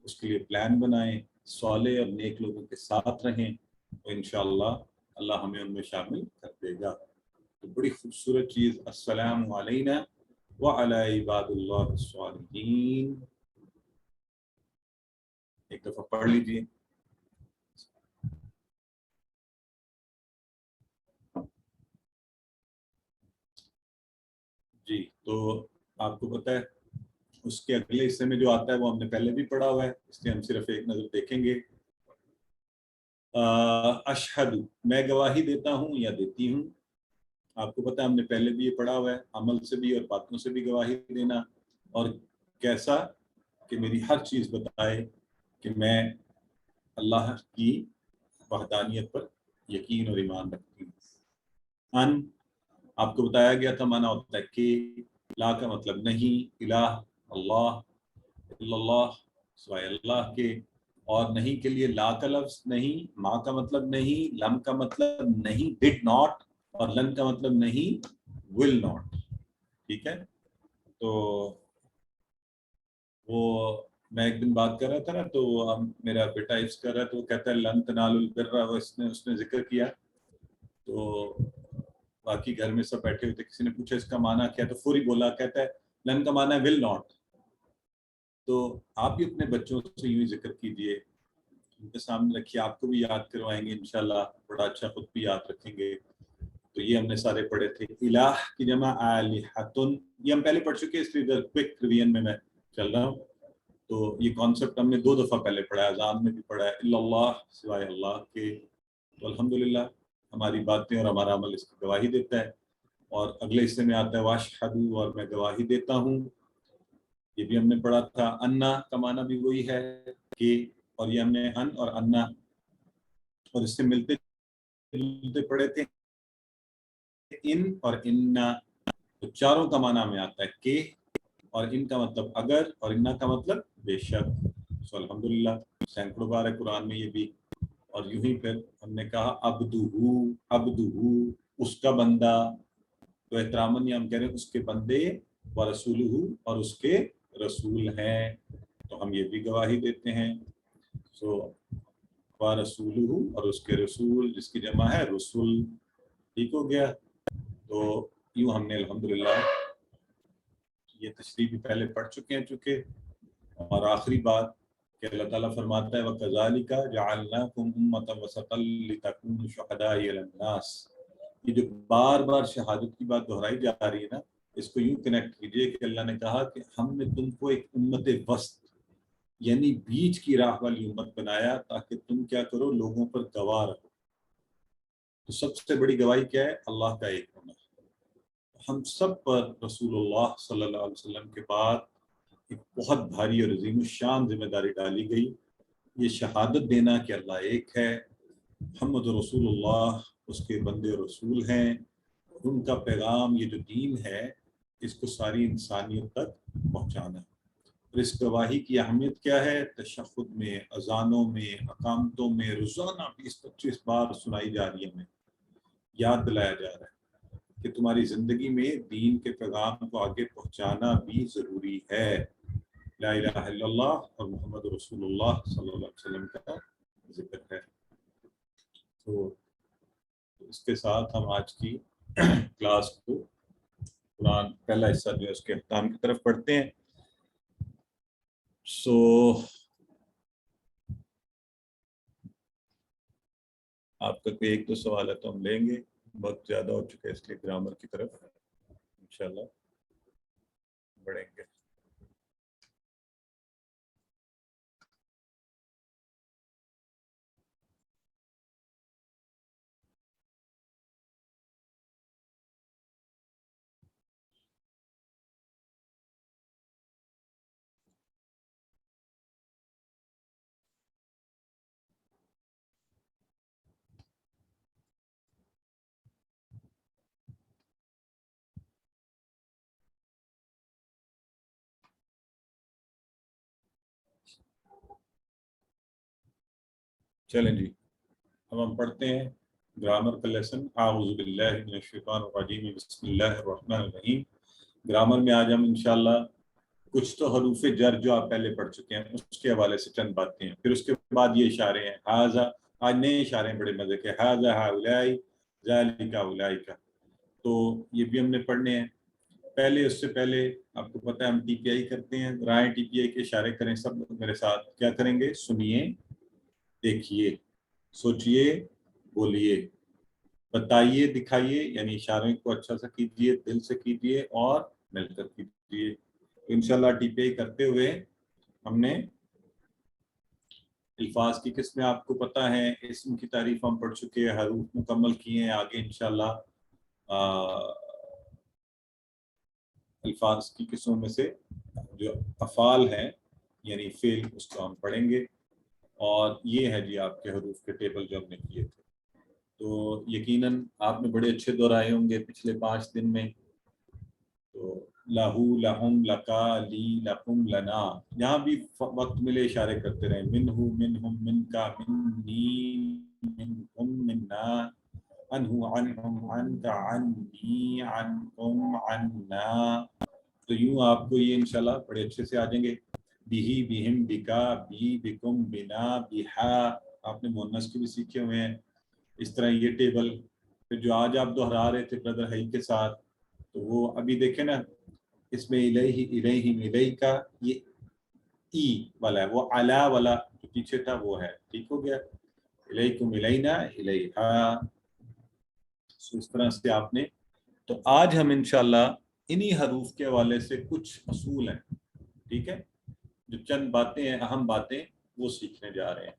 اس کے لیے پلان بنائیں، صالح اور نیک لوگوں کے ساتھ رہیں، تو انشاءاللہ اللہ ہمیں ان میں شامل کر دے گا۔ تو بڑی خوبصورت چیز، السلام علینا وعلی عباد اللہ الصالحین، ایک دفعہ پڑھ لیجیے۔ جی، تو آپ کو پتہ ہے اس کے اگلے حصے میں جو آتا ہے وہ ہم نے پہلے بھی پڑھا ہوا ہے، اس لیے ہم صرف ایک نظر دیکھیں گے۔ اشہد، میں گواہی دیتا ہوں یا دیتی ہوں، آپ کو پتہ ہے ہم نے پہلے بھی یہ پڑھا ہوا ہے، عمل سے بھی اور باتوں سے بھی گواہی دینا، اور کیسا کہ میری ہر چیز بتائے کہ میں اللہ کی وحدانیت پر یقین اور ایمان رکھتی ہوں۔ ان آپ کو بتایا گیا تھا مانا ہوتا ہے کہ، لا کا مطلب نہیں، الہ اللہ، الا اللہ سوائے اللہ کے، اور نہیں کے لیے لا کا لفظ نہیں، ما کا مطلب نہیں، لم کا مطلب نہیں ڈڈ ناٹ، اور لن کا مطلب نہیں ول ناٹ، ٹھیک ہے؟ تو وہ میں ایک دن بات کر رہا تھا نا، تو میرا بیٹا عفظ کر رہا ہے، تو وہ کہتا ہے لن تنالوا البر، اس نے ذکر کیا، تو باقی گھر میں سب بیٹھے ہوئے تھے، کسی نے پوچھا اس کا معنی کیا، تو فوری بولا، کہتا ہے لن کا معنی ہے ول ناٹ۔ تو آپ بھی اپنے بچوں سے یوں ہی ذکر کیجئے، ان کے سامنے رکھیے، آپ کو بھی یاد کروائیں گے انشاءاللہ، بڑا اچھا خود بھی یاد رکھیں گے۔ تو یہ ہم نے سارے پڑھے تھے، الہ کی جمع آلہۃن، یہ ہم پہلے پڑھ چکے، اس لیے کوئک ریویژن میں چل رہا ہوں۔ تو یہ کانسیپٹ ہم نے 2 دفعہ پہلے پڑھا ہے، اذان میں بھی پڑھا ہے، الا اللہ سوائے اللہ کے۔ تو الحمدللہ ہماری باتیں اور ہمارا عمل اس کی گواہی دیتا ہے۔ اور اگلے حصے میں آتا ہے واشہدو، اور میں گواہی دیتا ہوں، یہ بھی ہم نے پڑھا تھا۔ انا کا معنی بھی وہی ہے کہ، اور یہ ہم نے ان اور انا اور اس سے ملتے جلتے پڑھے تھے، ان اور انا، تو چاروں کا معنی میں آتا ہے کہ، اور ان کا مطلب اگر، اور انا کا مطلب بے شک۔ سو الحمدللہ سینکڑوں بار ہے قرآن میں یہ بھی۔ اور یوں ہی پھر ہم نے کہا عبدہ، اس کا بندہ، تو احتراماً یہ ہم کہہ رہے ہیں اس کے بندے، ورسولہ، اور اس کے رسول ہیں، تو ہم یہ بھی گواہی دیتے ہیں۔ سو ورسولہ، اور اس کے رسول، جس کی جمع ہے رسول، ٹھیک ہو گیا؟ تو یوں ہم نے الحمدللہ یہ تشریح بھی پہلے پڑھ چکے ہیں چونکہ۔ اور آخری بات کہ اللہ تعالیٰ فرماتا ہے وَكَذَلِكَ جَعَلْنَاكُمْ أُمَّةً وَسَطًا لِتَكُونُوا شُهَدَاءَ عَلَى النَّاسِ، یہ جو بار بار شہادت کی بات دہرائی جا رہی ہے نا، اس کو یوں کنیکٹ کیجئے کہ اللہ نے کہا کہ ہم نے تم کو ایک امت وسط، یعنی بیچ کی راہ والی امت بنایا، تاکہ تم کیا کرو، لوگوں پر گواہ رہو۔ تو سب سے بڑی گواہی کیا ہے؟ اللہ کا ایک ہونا۔ ہم سب پر رسول اللہ صلی اللہ علیہ وسلم کے بعد ایک بہت بھاری اور عظیم الشان ذمہ داری ڈالی گئی، یہ شہادت دینا کہ اللہ ایک ہے، محمد رسول اللہ اس کے بندے رسول ہیں، اور ان کا پیغام، یہ جو دین ہے، اس کو ساری انسانیت تک پہنچانا ہے۔ اور اس گواہی کی اہمیت کیا ہے؟ تشہد میں، اذانوں میں، اقامتوں میں روزانہ 20-25 بار سنائی جا رہی ہے، ہمیں یاد دلایا جا رہا ہے کہ تمہاری زندگی میں دین کے پیغام کو آگے پہنچانا بھی ضروری ہے۔ لا الہ الا اللہ اور محمد رسول اللہ صلی اللہ علیہ وسلم کا ذکر ہے۔ تو اس کے ساتھ ہم آج کی کلاس کو، قرآن پہلا حصہ جو ہے اس کے احکام کی طرف پڑھتے ہیں۔ سو آپ کا کوئی 1-2 سوال ہے تو ہم لیں گے، بہت زیادہ ہو چکے اس لیے گرامر کی طرف انشاءاللہ بڑھیں گے۔ چلیں جی، اب ہم پڑھتے ہیں گرامر کا لیسن۔ اعوذ باللہ من الشیطان الرجیم، بسم اللہ الرحمن الرحیم۔ گرامر میں آج ہم انشاءاللہ کچھ تو حروف جر جو آپ پہلے پڑھ چکے ہیں اس کے حوالے سے چند باتیں ہیں، پھر اس کے بعد یہ اشارے ہیں، ھذا، آج نئے اشارے ہیں بڑے مزے کے، ھذا ھؤلاء، ذالک اولئک، تو یہ بھی ہم نے پڑھنے ہیں۔ پہلے اس سے پہلے آپ کو پتہ ہے ہم ٹی پی آئی کرتے ہیں، رائے ٹی پی آئی کے اشارے کریں سب لوگ میرے ساتھ، کیا کریں گے؟ سنیے، دیکھیے، سوچئے، بولیے، بتائیے، دکھائیے، یعنی اشاروں کو اچھا سا کیجئے، دل سے کیجئے اور مل کر کیجئے۔ انشاءاللہ ٹی پی آئی کرتے ہوئے ہم نے الفاظ کی قسمیں آپ کو پتہ ہیں، اسم کی تعریف ہم پڑھ چکے ہیں، حروف مکمل کیے ہیں، آگے انشاءاللہ الفاظ کی قسموں میں سے جو افعال ہیں یعنی فعل، اس کو ہم پڑھیں گے، اور یہ ہے جی آپ کے حروف کے ٹیبل جو ہم نے کیے تھے۔ تو یقیناً آپ نے بڑے اچھے دہرائے ہوں گے پچھلے 5 دن میں۔ تو لہو، لہم، لکا، لی، لکم، لنا، یہاں بھی وقت ملے اشارے کرتے رہیں، منہو، منہم، منکا، منی، منکم، منا، عنہ، عنہم، عنکا، عنی، عنکم، عنا۔ تو یوں آپ کو یہ انشاءاللہ بڑے اچھے سے آ جائیں گے۔ بیہی، بیہم، بکا، بی، بکم، بنا، بہا، آپ نے مؤنث کے بھی سیکھے ہوئے ہیں۔ اس طرح یہ ٹیبل پھر جو آج آپ دہرا رہے تھے برادر ہائی کے ساتھ، تو وہ ابھی دیکھیں نا، اس میں الیہ، الیہم، الیکا، یہ ای والا ہے، وہ علا والا جو پیچھے تھا وہ ہے، ٹھیک ہو گیا؟ الیکم، الینا، الیہا۔ اس طرح سے آپ نے، تو آج ہم انشاءاللہ انہی حروف کے حوالے سے کچھ اصول ہیں، ٹھیک ہے، جو چند باتیں ہیں، اہم باتیں، وہ سیکھنے جا رہے ہیں،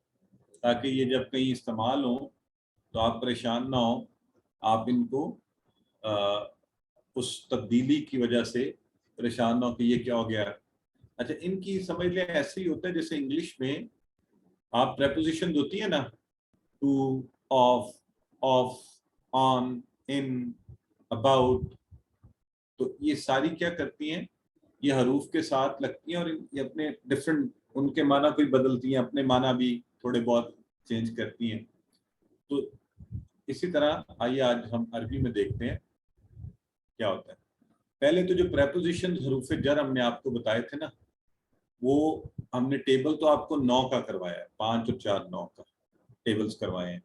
تاکہ یہ جب کہیں استعمال ہوں تو آپ پریشان نہ ہوں، آپ ان کو اس تبدیلی کی وجہ سے پریشان نہ ہو کہ یہ کیا ہو گیا۔ اچھا، ان کی سمجھ لیں ایسے ہی ہوتا ہے جیسے انگلش میں آپ پریپوزیشن ہوتی ہے نا، to, of, on, in, about, تو یہ ساری کیا کرتی ہیں، یہ حروف کے ساتھ لگتی ہیں اور یہ اپنے ڈفرینٹ، ان کے معنی کوئی بدلتی ہیں، اپنے معنی بھی تھوڑے بہت چینج کرتی ہیں۔ تو اسی طرح آئیے آج ہم عربی میں دیکھتے ہیں کیا ہوتا ہے۔ پہلے تو جو پریپوزیشن حروف جر ہم نے آپ کو بتائے تھے نا، وہ ہم نے ٹیبل تو آپ کو 9 کا کروایا ہے، 5 اور 4، 9 کا ٹیبلز کروائے ہیں،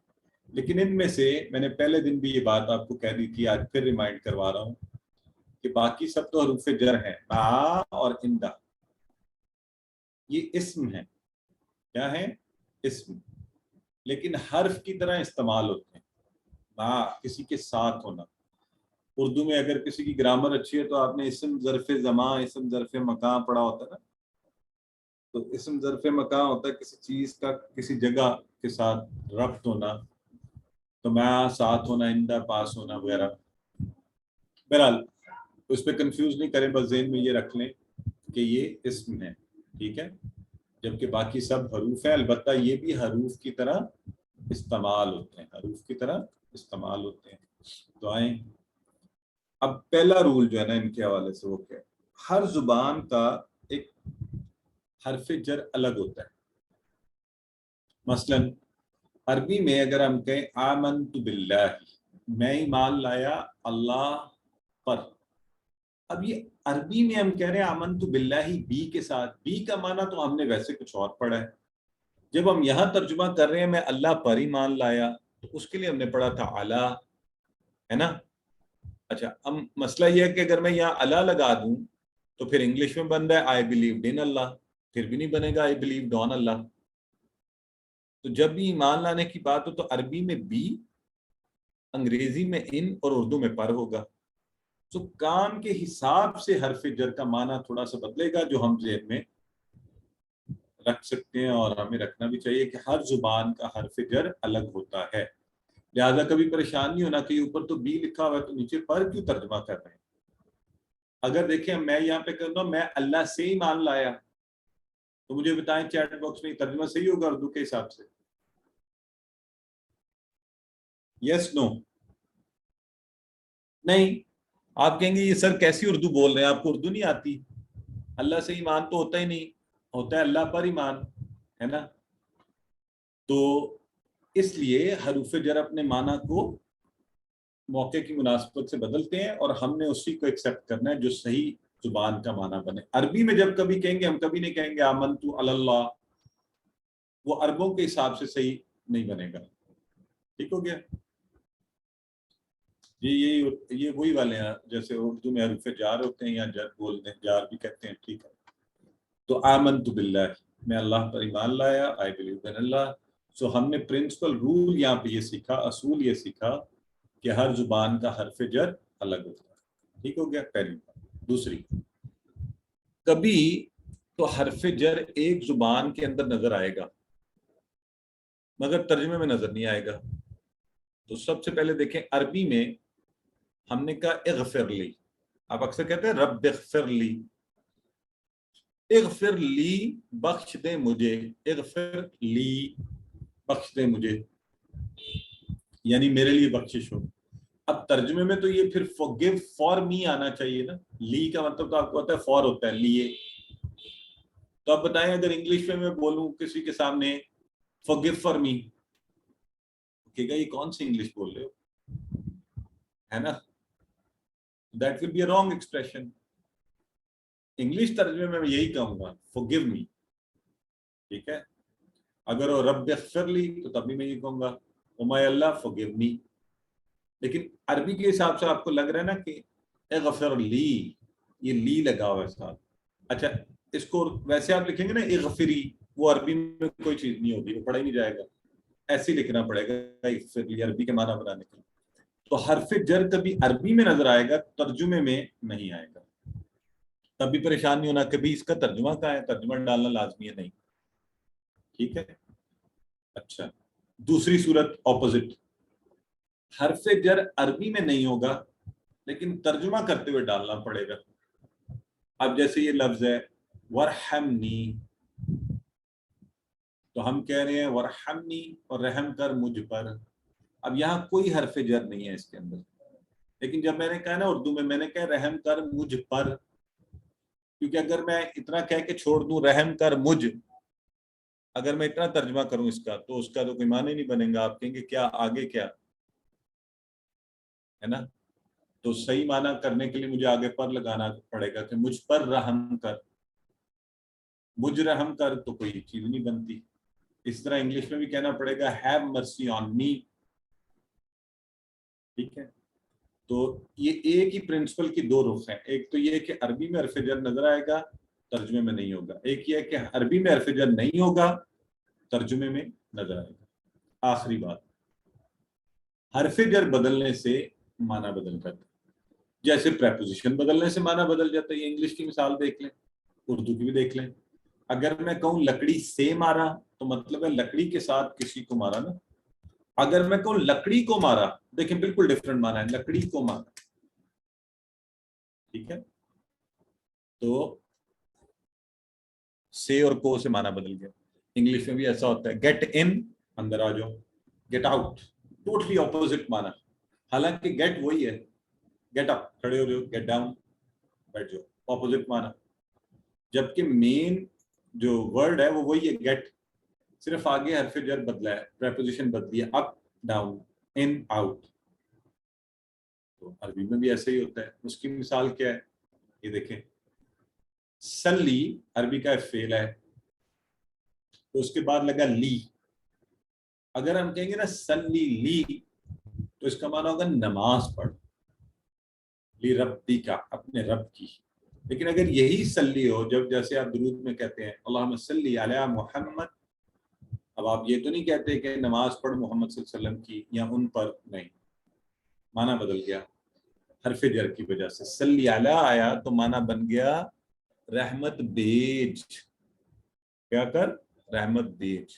لیکن ان میں سے میں نے پہلے دن بھی یہ بات آپ کو کہہ دی تھی، آج پھر ریمائنڈ کروا رہا ہوں کہ باقی سب تو حروف جر ہیں، ما اور اندہ، یہ اسم ہیں، کیا ہیں؟ اسم، لیکن حرف کی طرح استعمال ہوتے ہیں۔ ما کسی کے ساتھ ہونا، اردو میں اگر کسی کی گرامر اچھی ہے تو آپ نے اسم ظرف زمان، اسم ظرف مکان پڑھا ہوتا ہے نا، تو اسم ظرف مکان ہوتا ہے کسی چیز کا کسی جگہ کے ساتھ ربط ہونا، تو میں ساتھ ہونا، اندہ پاس ہونا وغیرہ۔ بہرحال اس پہ کنفیوز نہیں کریں، بس ذہن میں یہ رکھ لیں کہ یہ اسم ہے، ٹھیک ہے، جبکہ باقی سب حروف ہیں، البتہ یہ بھی حروف کی طرح استعمال ہوتے ہیں، حروف کی طرح استعمال ہوتے ہیں۔ تو آئیں، اب پہلا رول جو ہے نا ان کے حوالے سے وہ کیا ہے، ہر زبان کا ایک حرف جر الگ ہوتا ہے۔ مثلا عربی میں اگر ہم کہیں آمنت باللہ، میں ایمان لایا اللہ پر، اب یہ عربی میں ہم کہہ رہے ہیں آمنت باللہ بی کے ساتھ، بی کا معنی تو ہم نے ویسے کچھ اور پڑھا ہے، جب ہم یہاں ترجمہ کر رہے ہیں میں اللہ پر ایمان لایا، تو اس کے لیے ہم نے پڑھا تھا علی، ہے نا۔ اچھا، اب مسئلہ یہ ہے کہ اگر میں یہاں اللہ لگا دوں تو پھر انگلش میں بن رہا ہے آئی بلیوڈ ان اللہ، پھر بھی نہیں بنے گا آئی بلیوڈ آن اللہ۔ تو جب بھی ایمان لانے کی بات ہو تو عربی میں بی، انگریزی میں ان اور اردو میں پر ہوگا۔ تو کام کے حساب سے حرف جر کا معنی تھوڑا سا بدلے گا، جو ہم ذہن میں رکھ سکتے ہیں اور ہمیں رکھنا بھی چاہیے کہ ہر زبان کا حرف جر الگ ہوتا ہے، لہٰذا کبھی پریشان نہیں ہونا کہ اوپر تو بی لکھا ہوا ہے تو نیچے پر کیوں ترجمہ کر رہے ہیں۔ اگر دیکھیں میں یہاں پہ کروں گا میں اللہ سے ایمان لایا، تو مجھے بتائیں چیٹ باکس میں ترجمہ صحیح ہوگا اردو کے حساب سے؟ یس، نو؟ نہیں، آپ کہیں گے یہ سر کیسی اردو بول رہے ہیں، آپ کو اردو نہیں آتی؟ اللہ سے ایمان تو ہوتا ہی نہیں، ہوتا ہے اللہ پر ایمان، ہے نا۔ تو اس لیے حروف جر اپنے معنی کو موقع کی مناسبت سے بدلتے ہیں اور ہم نے اسی کو ایکسیپٹ کرنا ہے جو صحیح زبان کا معنی بنے۔ عربی میں جب کبھی کہیں گے، ہم کبھی نہیں کہیں گے آمنتو علی اللہ، وہ عربوں کے حساب سے صحیح نہیں بنے گا، ٹھیک ہو گیا جی۔ یہ وہی والے ہیں جیسے اردو میں حروف جار ہوتے ہیں یا جر بولتے ہیں، جار بھی کہتے ہیں، ٹھیک ہے۔ تو آمنت باللہ، میں اللہ پر ایمان لایا، آئی بلیو ان اللہ۔ سو ہم نے پرنسپل رول یہاں پہ یہ سیکھا، اصول یہ سیکھا کہ ہر زبان کا حرف جر الگ ہوتا ہے، ٹھیک ہو گیا، پہلی بات۔ دوسری، کبھی تو حرف جر ایک زبان کے اندر نظر آئے گا مگر ترجمے میں نظر نہیں آئے گا۔ تو سب سے پہلے دیکھیں عربی میں ہم نے کہا اغفر لی. آپ اکثر کہتے ہیں رب اغفر لی. اغفر لی بخش دے مجھے, اغفر لی بخش دے مجھے, یعنی میرے لیے بخشش ہو. اب ترجمے میں تو یہ پھر forgive for me آنا چاہیے نا. لی کا مطلب تو آپ کو پتا ہے فور ہوتا ہے, لیے. تو آپ بتائیں اگر انگلش میں بولوں کسی کے سامنے forgive for me, کہ یہ کون سی انگلش بول رہے ہو, ہے نا. That will be a wrong expression. English ترجمے میں یہی کہوں گا forgive me, ٹھیک ہے. اگر وہ رب اغفر لی تو تب بھی میں یہ کہوں گا او مائی اللہ forgive me. لیکن عربی کے حساب سے آپ کو لگ رہا ہے نا کہ اغفر لی, یہ لی لگا ہوا ہے ساتھ. اچھا اس کو ویسے آپ لکھیں گے نا اغفری, وہ عربی میں کوئی چیز نہیں ہوگی, وہ پڑھا ہی نہیں جائے گا, ایسے ہی لکھنا پڑے گا اغفر لی عربی کے معنی بنانے کے لیے. تو حرف جر کبھی عربی میں نظر آئے گا, ترجمے میں نہیں آئے گا. تب بھی پریشان نہیں ہونا کبھی اس کا ترجمہ کہاں ہے, ترجمہ ڈالنا لازمی ہے نہیں, ٹھیک ہے. اچھا دوسری صورت اپوزٹ, حرف جر عربی میں نہیں ہوگا لیکن ترجمہ کرتے ہوئے ڈالنا پڑے گا. اب جیسے یہ لفظ ہے ورحمنی, تو ہم کہہ رہے ہیں ورحمنی اور رحم کر مجھ پر. اب یہاں کوئی حرف جر نہیں ہے اس کے اندر, لیکن جب میں نے کہا نا اردو میں نے کہا رحم کر مجھ پر, کیونکہ اگر میں اتنا کہہ کے چھوڑ دوں رحم کر مجھ, اگر میں اتنا ترجمہ کروں اس کا تو کوئی معنی نہیں بنے گا. آپ کہیں گے کیا آگے کیا ہے نا. تو صحیح معنی کرنے کے لیے مجھے آگے پر لگانا پڑے گا کہ مجھ پر رحم کر, مجھ رحم کر, تو کوئی چیز نہیں بنتی. اس طرح انگلش میں بھی کہنا پڑے گا have mercy on me, ٹھیک ہے. تو یہ ایک ہی پرنسپل کی دو رخ ہیں. ایک تو یہ کہ عربی میں حرف جر نظر آئے گا, ترجمے میں نہیں ہوگا. ایک یہ کہ عربی میں حرف جر نہیں ہوگا, ترجمے میں نظر آئے گا. آخری بات, حرف جر بدلنے سے معنی بدل جاتا ہے. جیسے پریپوزیشن بدلنے سے معنی بدل جاتا ہے. یہ انگلش کی مثال دیکھ لیں, اردو کی بھی دیکھ لیں. اگر میں کہوں لکڑی سے مارا تو مطلب ہے لکڑی کے ساتھ کسی کو مارا نا. اگر میں کہوں لکڑی کو مارا, دیکھیں بالکل ڈفرنٹ معنی ہے, لکڑی کو مارا, ٹھیک ہے. تو سے اور کو سے معنی بدل گیا. انگلش میں بھی ایسا ہوتا ہے, گیٹ ان اندر آ جاؤ, گیٹ آؤٹ ٹوٹلی اپوزٹ معنی. حالانکہ گیٹ وہی ہے, گیٹ اپ کھڑے ہو جاؤ, گیٹ ڈاؤن بیٹھ جاؤ, اپوزٹ معنی. جبکہ مین جو ورڈ ہے وہ وہی ہے گیٹ, صرف آگے حرف جر بدلا ہے, پریپوزیشن بدلی ہے, اپ ڈاؤن ان آؤٹ. تو عربی میں بھی ایسا ہی ہوتا ہے. اس کی مثال کیا ہے یہ دیکھیں, سلی عربی کا فعل ہے, تو اس کے بعد لگا لی. اگر ہم کہیں گے نا سلی لی, تو اس کا معنی ہوگا نماز پڑھ, لی ربی کا, اپنے رب کی. لیکن اگر یہی سلی ہو, جب جیسے آپ درود میں کہتے ہیں اللہم صلی علی محمد, اب آپ یہ تو نہیں کہتے کہ نماز پڑھ محمد صلی اللہ علیہ وسلم کی یا ان پر, نہیں, معنی بدل گیا حرف جر کی وجہ سے. صلی علی آیا تو معنی بن گیا رحمت بیج, کیا کر, رحمت بیج.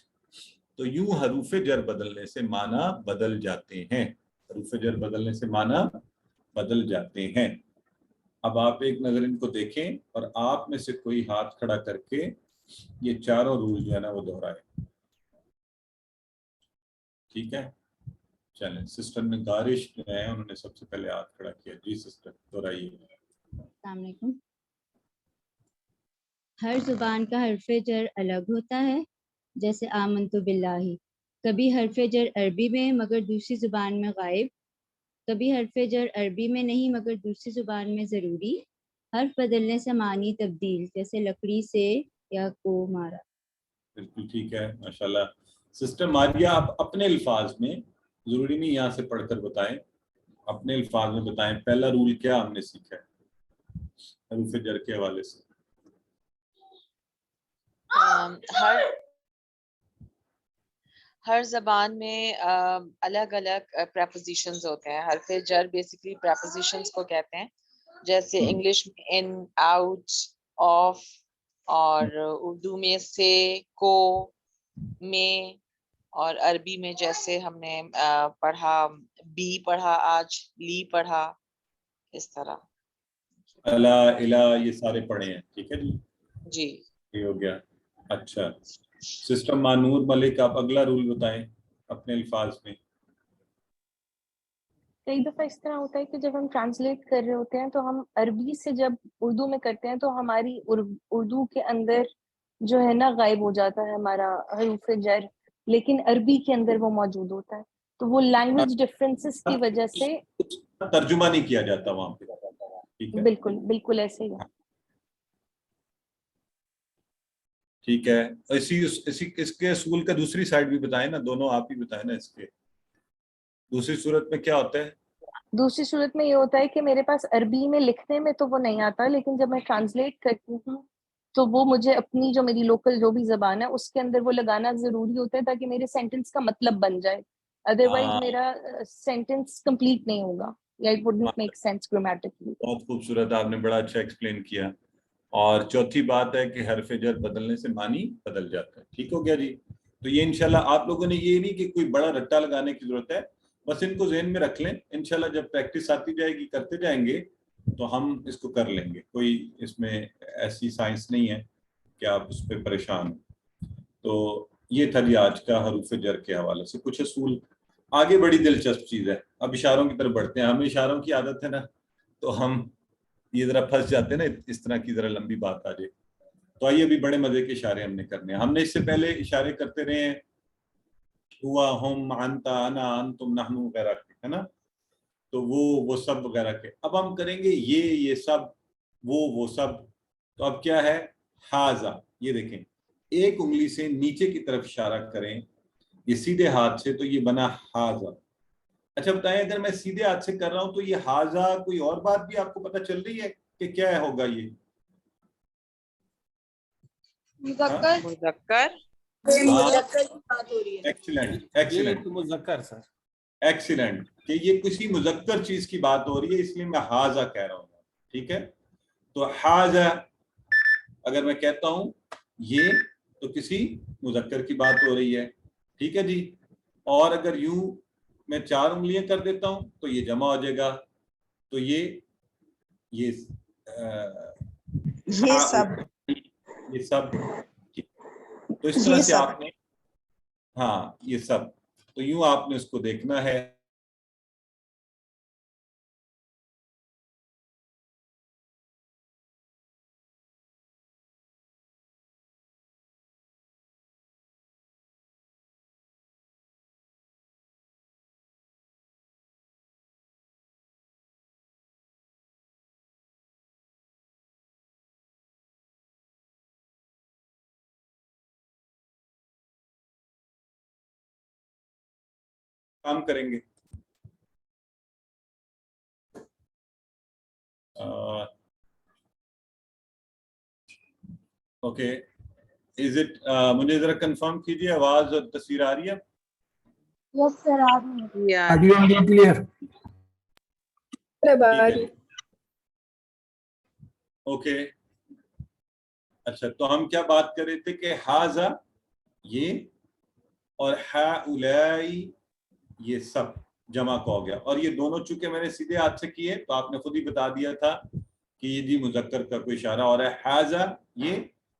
تو یوں حروف جر بدلنے سے معنی بدل جاتے ہیں, حروف جر بدلنے سے معنی بدل جاتے ہیں. اب آپ ایک نظر ان کو دیکھیں اور آپ میں سے کوئی ہاتھ کھڑا کر کے یہ چاروں رول جو ہے نا وہ دہرائے, ٹھیک ہے. چلیں, سسٹر میں دارش جو ہے انہوں نے سب سے پہلے ہاتھ کھڑا کیا. جی سسٹر دہرائیے. السلام علیکم. ہر زبان کا حرف جر الگ ہوتا ہے, جیسے آمنت باللہ. کبھی حرف جر عربی میں مگر دوسری زبان میں غائب, کبھی حرف جر عربی میں نہیں مگر دوسری زبان میں ضروری. حرف بدلنے سے معنی تبدیل, جیسے لکڑی سے یا کو مارا. بالکل ٹھیک ہے, ماشاءاللہ. سسٹر ماریہ آپ اپنے الفاظ میں, ضروری نہیں یہاں سے پڑھ کر بتائیں, اپنے الفاظ میں بتائیں پہلا رول کیا ہم نے سیکھا ہے حروف جر کے حوالے سے. ہر زبان میں الگ الگ پریپوزیشنز ہوتے ہیں. حرف جر بیسیکلی پریپوزیشنز کو کہتے ہیں, جیسے انگلش میں ان, آؤٹ, آف, اور اردو میں سے, کو, میں, اور عربی میں جیسے ہم نے پڑھا بی پڑھا, آج لی پڑھا, اس طرح. الا الا یہ سارے پڑھے ہیں, ٹھیک ہے جی, جی یہ ہو گیا. اچھا سسٹر مانور ملک, آپ اگلا رول بتائیں اپنے الفاظ میں. کئی دفعہ اس طرح ہوتا ہے کہ جب ہم ٹرانسلیٹ کر رہے ہوتے ہیں تو ہم عربی سے جب اردو میں کرتے ہیں تو ہماری اردو کے اندر جو ہے نا غائب ہو جاتا ہے ہمارا حروف جر, لیکن عربی کے اندر وہ موجود ہوتا ہے. تو وہ لینگویج ڈفرینسز کی وجہ سے ترجمہ نہیں کیا جاتا وہاں پہ, ٹھیک ہے, بالکل بالکل ایسے ہی ہے. ٹھیک ہے. اس کے اصول کا دوسری سائڈ بھی بتائیں نا, دونوں آپ ہی بتائیں نا. اس کے دوسری صورت میں کیا ہوتا ہے؟ دوسری صورت میں یہ ہوتا ہے کہ میرے پاس عربی میں لکھنے میں تو وہ نہیں آتا, لیکن جب میں ٹرانسلیٹ کرتی ہوں تو وہ مجھے اپنی جو میری لوکل جو بھی زبان ہے اس کے اندر وہ لگانا ضروری ہوتا ہے تاکہ میرے سینٹنس کا مطلب بن جائے, ادروائز میرا سینٹنس کمپلیٹ نہیں ہوگا یا it would not make sense grammatically. بہت خوبصورت, آپ نے بڑا اچھا ایکسپلین کیا. اور چوتھی بات ہے کہ حرف جر بدلنے سے معنی بدل جاتا ہے. ٹھیک ہو گیا جی. تو یہ انشاءاللہ آپ لوگوں نے یہ نہیں کہ کوئی بڑا رٹا لگانے کی ضرورت ہے, بس ان کو ذہن میں رکھ لیں. انشاءاللہ جب پریکٹس آتی جائے گی, کرتے جائیں گے تو ہم اس کو کر لیں گے. کوئی اس میں ایسی سائنس نہیں ہے کہ آپ اس پہ پریشان ہیں. تو یہ تھا جی آج کا حروف جر کے حوالے سے کچھ اصول. آگے بڑی دلچسپ چیز ہے, اب اشاروں کی طرف بڑھتے ہیں. ہمیں اشاروں کی عادت ہے نا, تو ہم یہ ذرا پھنس جاتے ہیں نا, اس طرح کی ذرا لمبی بات آ جائے. تو آئیے ابھی بڑے مزے کے اشارے ہم نے کرنے ہیں. ہم نے اس سے پہلے اشارے کرتے رہے ہیں, ہوا, ہم, انتا, انا, انتم, نحن وغیرہ کے, ہے نا. تو وہ سب وغیرہ کے. اب ہم کریں گے یہ سب, وہ سب. تو اب کیا ہے؟ ہاذا. یہ دیکھیں, ایک انگلی سے نیچے کی طرف اشارہ کریں یہ سیدھے ہاتھ سے, تو یہ بنا ہاذا. اچھا بتائیں, اگر میں سیدھے ہاتھ سے کر رہا ہوں تو یہ ہاذا کوئی اور بات بھی آپ کو پتہ چل رہی ہے کہ کیا ہوگا؟ یہ مذکر. ایکسیلنٹ مذکر سر, ایکسیلنٹ کہ یہ کسی مذکر چیز کی بات ہو رہی ہے, اس لیے میں ہاذا کہہ رہا ہوں. ٹھیک ہے. تو ہاذا اگر میں کہتا ہوں یہ, تو کسی مذکر کی بات ہو رہی ہے. ٹھیک ہے جی. اور اگر یوں میں 4 انگلیاں کر دیتا ہوں تو یہ جمع ہو جائے گا. تو یہ سب. تو اس طرح سے آپ نے, ہاں یہ سب, تو یوں آپ نے اس کو دیکھنا ہے. کام کریں گے. اوکے, از اٹ, مجھے ذرا کنفرم کیجیے آواز اور تصویر آ رہی ہے؟ یس سر آپ کلیئر. اوکے. اچھا, تو ہم کیا بات کر رہے تھے کہ ہاذا یہ اور ہؤلائی یہ سب جمع کو ہو گیا. اور یہ دونوں چونکہ میں نے سیدھے ہاتھ سے کیے تو آپ نے خود ہی بتا دیا تھا کہ یہ جی مذکر کا کوئی اشارہ ہو رہا ہے. ہاذا یہ,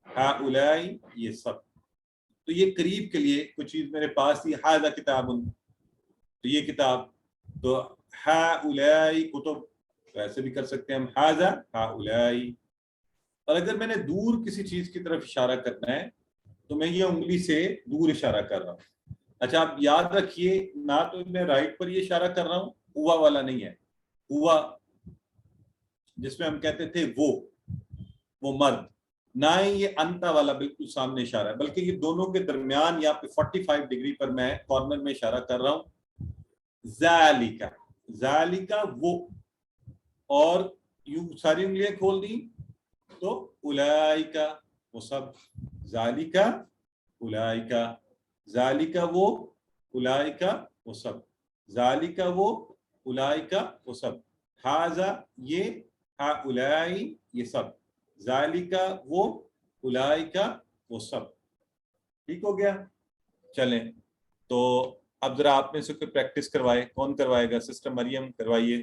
ہؤلائی یہ سب. تو یہ قریب کے لیے کچھ چیز میرے پاس تھی, ہاذا کتاب, تو یہ کتاب. تو ہؤلائی کتب, تو ایسے بھی کر سکتے ہیں ہم, ہاذا ہؤلائی. اور اگر میں نے دور کسی چیز کی طرف اشارہ کرنا ہے تو میں یہ انگلی سے دور اشارہ کر رہا ہوں. اچھا آپ یاد رکھیے, نہ تو میں رائٹ پر یہ اشارہ کر رہا ہوں, ہوا والا نہیں ہے. ہوا جس میں ہم کہتے تھے وہ مرد, نہ ہی یہ انتا والا بالکل سامنے اشارہ ہے, بلکہ یہ دونوں کے درمیان یہاں پہ 45 ڈگری پر میں کارنر میں اشارہ کر رہا ہوں. ذالکا, ذالکا وہ, اور یوں ساری انگلیاں کھول دی تو اولائکا وہ سب. ذالکا اولائکا, ذالکا وہ, اولائکا وہ سب. ذالکا وہ, اولائکا وہ سب. ہاذا یہ, ہؤلائی یہ سب. ذالکا وہ, اولائکا وہ سب. ٹھیک ہو گیا. چلیں, تو اب ذرا آپ میں سے کوئی پریکٹس کروائے. کون کروائے گا؟ سسٹر مریم کروائیے.